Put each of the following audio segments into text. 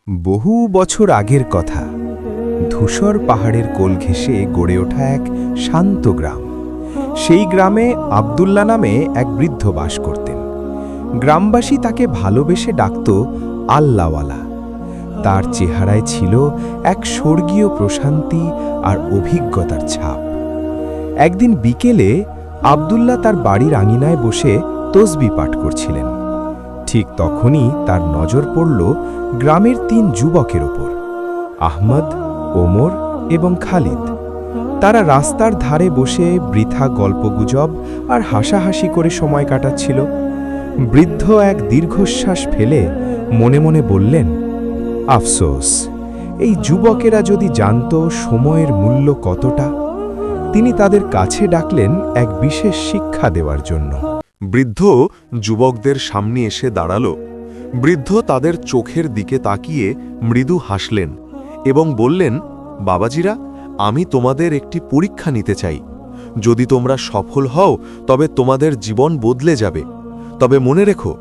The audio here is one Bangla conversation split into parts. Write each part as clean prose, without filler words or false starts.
বহু বছর আগের কথা। ধূসর পাহাড়ের কোল ঘেঁষে গড়ে ওঠা এক শান্ত গ্রাম। সেই গ্রামে আব্দুল্লাহ নামে এক বৃদ্ধ বাস করতেন। গ্রামবাসী তাকে ভালোবেসে ডাকত আল্লাহওয়ালা। তার চেহারায় ছিল এক স্বর্গীয় প্রশান্তি আর অভিজ্ঞতার ছাপ। একদিন বিকেলে আব্দুল্লাহ তার বাড়ির আঙিনায় বসে তসবিহ পাঠ করছিলেন। ঠিক তখনই তার নজর পড়ল গ্রামের ৩ যুবকের ওপর, আহমদ, ওমর এবং খালিদ। তারা রাস্তার ধারে বসে বৃথা গল্পগুজব আর হাসাহাসি করে সময় কাটাচ্ছিল। বৃদ্ধ এক দীর্ঘশ্বাস ফেলে মনে মনে বললেন, আফসোস, এই যুবকেরা যদি জানত সময়ের মূল্য কতটা। তিনি তাদের কাছে ডাকলেন এক বিশেষ শিক্ষা দেওয়ার জন্য। বৃদ্ধ যুবকদের সামনে এসে দাঁড়াল। বৃদ্ধ তাদের চোখের দিকে তাকিয়ে মৃদু হাসলেন এবং বললেন, বাবাজিরা, আমি তোমাদের একটি পরীক্ষা নিতে চাই। যদি তোমরা সফল হও তবে তোমাদের জীবন বদলে যাবে। তবে মনে রেখো,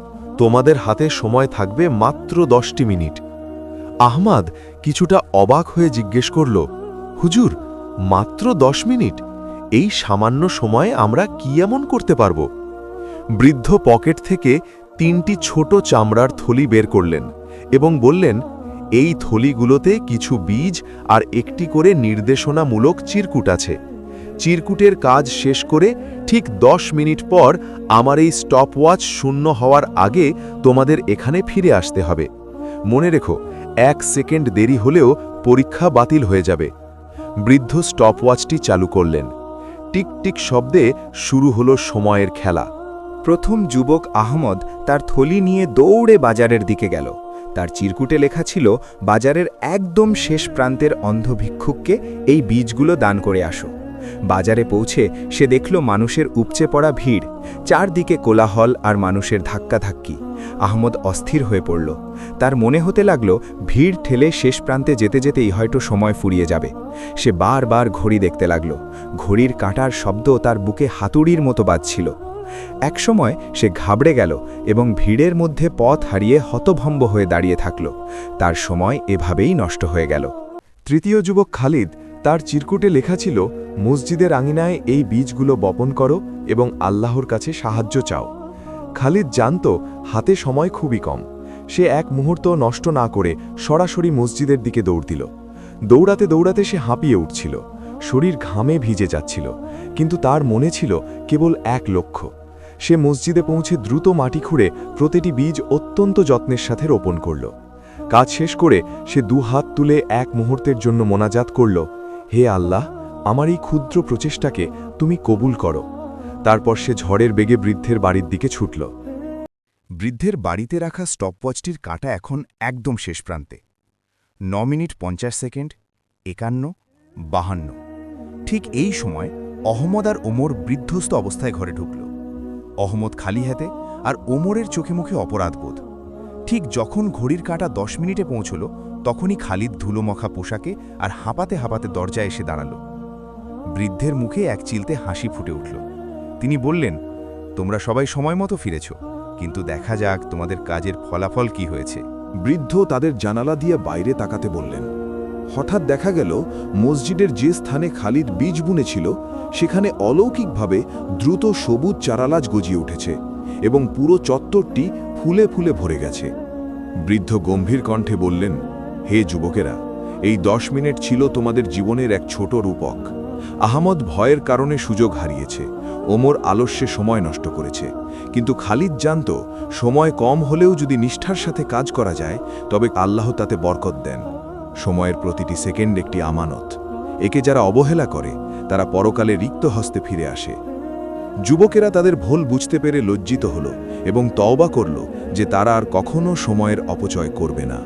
তোমাদের হাতে সময় থাকবে মাত্র 10টি মিনিট। আহমদ কিছুটা অবাক হয়ে জিজ্ঞেস করল, হুজুর, মাত্র 10 মিনিট? এই সামান্য সময়ে আমরা কি এমন করতে পারব? বৃদ্ধ পকেট থেকে 3টি ছোট চামড়ার থলি বের করলেন এবং বললেন, এই থলিগুলোতে কিছু বীজ আর একটি করে নির্দেশনামূলক চিরকুট আছে। চিরকুটের কাজ শেষ করে ঠিক 10 মিনিট পর আমার এই স্টপওয়াচ শূন্য হওয়ার আগে তোমাদের এখানে ফিরে আসতে হবে। মনে রেখো, 1 সেকেন্ড দেরি হলেও পরীক্ষা বাতিল হয়ে যাবে। বৃদ্ধ স্টপওয়াচটি চালু করলেন। টিক টিক শব্দে শুরু হলো সময়ের খেলা। প্রথম যুবক আহমদ তার থলি নিয়ে দৌড়ে বাজারের দিকে গেল। তার চিরকুটে লেখা ছিল, বাজারের একদম শেষ প্রান্তের অন্ধ ভিক্ষুককে এই বীজগুলো দান করে আসো। বাজারে পৌঁছে সে দেখল মানুষের উপচে পড়া ভিড়, চারদিকে কোলাহল আর মানুষের ধাক্কাধাক্কি। আহমদ অস্থির হয়ে পড়ল। তার মনে হতে লাগল, ভিড় ঠেলে শেষ প্রান্তে যেতে যেতেই হয়তো সময় ফুরিয়ে যাবে। সে বারবার ঘড়ি দেখতে লাগল। ঘড়ির কাঁটার শব্দ তার বুকে হাতুড়ির মতো বাজছিল। একসময় সে ঘাবড়ে গেল এবং ভিড়ের মধ্যে পথ হারিয়ে হতভম্ব হয়ে দাঁড়িয়ে থাকল। তার সময় এভাবেই নষ্ট হয়ে গেল। তৃতীয় যুবক খালিদ, তার চিরকুটে লেখা ছিল, মসজিদের আঙিনায় এই বীজগুলো বপন করো এবং আল্লাহর কাছে সাহায্য চাও। খালিদ জানত হাতে সময় খুবই কম। সে এক মুহূর্ত নষ্ট না করে সরাসরি মসজিদের দিকে দৌড় দিল। দৌড়াতে দৌড়াতে সে হাঁপিয়ে উঠছিল, শরীর ঘামে ভিজে যাচ্ছিল, কিন্তু তার মনে ছিল কেবল এক লক্ষ্য। সে মসজিদে পৌঁছে দ্রুত মাটি খুঁড়ে প্রতিটি বীজ অত্যন্ত যত্নের সাথে রোপণ করল। কাজ শেষ করে সে 2 হাত তুলে এক মুহূর্তের জন্য মোনাজাত করল, হে আল্লাহ, আমার এই ক্ষুদ্র প্রচেষ্টাকে তুমি কবুল করো। তারপর সে ঝড়ের বেগে বৃদ্ধের বাড়ির দিকে ছুটল। বৃদ্ধের বাড়িতে রাখা স্টপওয়াচটির কাঁটা এখন একদম শেষ প্রান্তে। 9 মিনিট 50 সেকেন্ড, 51, 52। ঠিক এই সময় অহমদ আর ওমর বিধ্বস্ত অবস্থায় ঘরে ঢুকল। অহমদ খালি হাতে আর ওমরের চোখে মুখে অপরাধবোধ। ঠিক যখন ঘড়ির কাঁটা 10 মিনিটে পৌঁছল, তখনই খালিদ ধুলোমাখা পোশাকে আর হাঁপাতে হাঁপাতে দরজায় এসে দাঁড়াল। বৃদ্ধের মুখে এক চিলতে হাসি ফুটে উঠল। তিনি বললেন, তোমরা সবাই সময় মতো ফিরেছ, কিন্তু দেখা যাক তোমাদের কাজের ফলাফল কি হয়েছে। বৃদ্ধ তাদের জানালা দিয়ে বাইরে তাকাতে বললেন। হঠাৎ দেখা গেল, মসজিদের যে স্থানে খালিদ বীজ বুনেছিল সেখানে অলৌকিকভাবে দ্রুত সবুজ চারালাজ গজিয়ে উঠেছে এবং পুরো চত্বরটি ফুলে ফুলে ভরে গেছে। বৃদ্ধ গম্ভীর কণ্ঠে বললেন, হে যুবকেরা, এই 10 মিনিট ছিল তোমাদের জীবনের এক ছোট রূপক। আহমদ ভয়ের কারণে সুযোগ হারিয়েছে, ওমর আলস্যে সময় নষ্ট করেছে, কিন্তু খালিদ জানত সময় কম হলেও যদি নিষ্ঠার সাথে কাজ করা যায় তবে আল্লাহ তাতে বরকত দেন। সময়ের প্রতিটি সেকেন্ড একটি আমানত। একে যারা অবহেলা করে তারা পরকালে রিক্ত হস্তে ফিরে আসে। যুবকেরা তাদের ভুল বুঝতে পেরে লজ্জিত হল এবং তওবা করল যে তারা আর কখনো সময়ের অপচয় করবে না।